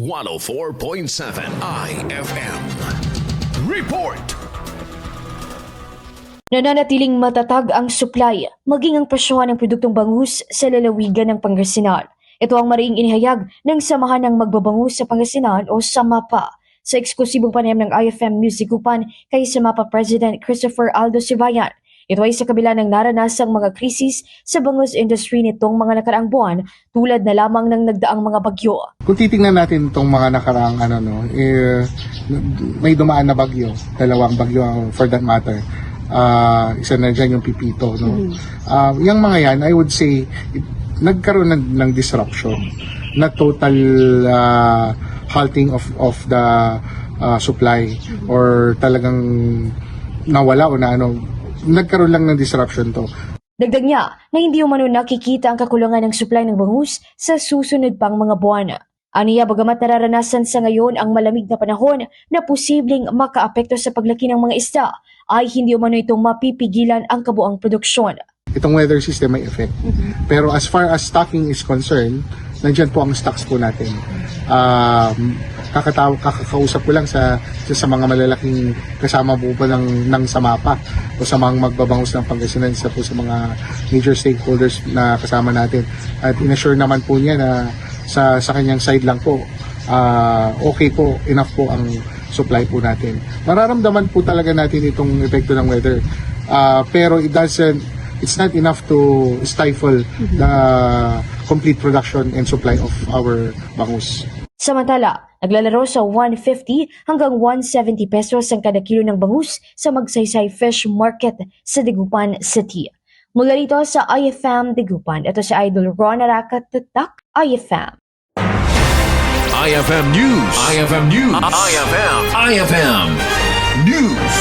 104.7 IFM. Report! Nananatiling matatag ang supply, maging ang presyohan ng produktong bangus sa lalawigan ng Pangasinan. Ito ang mariing inihayag ng Samahan ng Magbabangus sa Pangasinan o SAMAPA sa eksklusibong panayam ng IFM News Sigupan kay SAMAPA President Christopher Aldo Sibayan. Ito ay sa kabila ng naranasang mga krisis sa bangus industry nitong mga nakaraang buwan tulad na lamang ng nagdaang mga bagyo. Kung titingnan natin itong mga nakaraang may dumaan na bagyo, dalawang bagyo for that matter. Isa na dyan yung Pipito. No? Yung mga yan, I would say, nagkaroon ng disruption, na total halting of the supply or talagang nawala o nagkaroon lang ng disruption to. Dagdag niya na hindi umano nakikita ang kakulangan ng supply ng bangus sa susunod pang mga buwan. Aniya bagamat nararanasan sa ngayon ang malamig na panahon na posibleng makaapekto sa paglaki ng mga isda, ay hindi umano itong mapipigilan ang kabuang produksyon. Itong weather system may effect. Pero as far as stocking is concerned, nandyan po ang stocks po natin. Kakakausap ko lang sa mga malalaking kasama po pa ng SAMAPA o sa mga magbabangus ng Pangasinan, sa mga major stakeholders na kasama natin. At inassure naman po niya na sa kanyang side lang po, okay po, enough po ang supply po natin. Mararamdaman po talaga natin itong epekto ng weather. Pero it's not enough to stifle the complete production and supply of our bangus. Samantala, naglalaro sa 150 hanggang 170 pesos ang kada kilo ng bangus sa Magsaysay Fish Market sa Dagupan City. Mula rito sa IFM Dagupan, ito si Idol Ron Aracatatak, IFM. IFM News. IFM News. IFM News.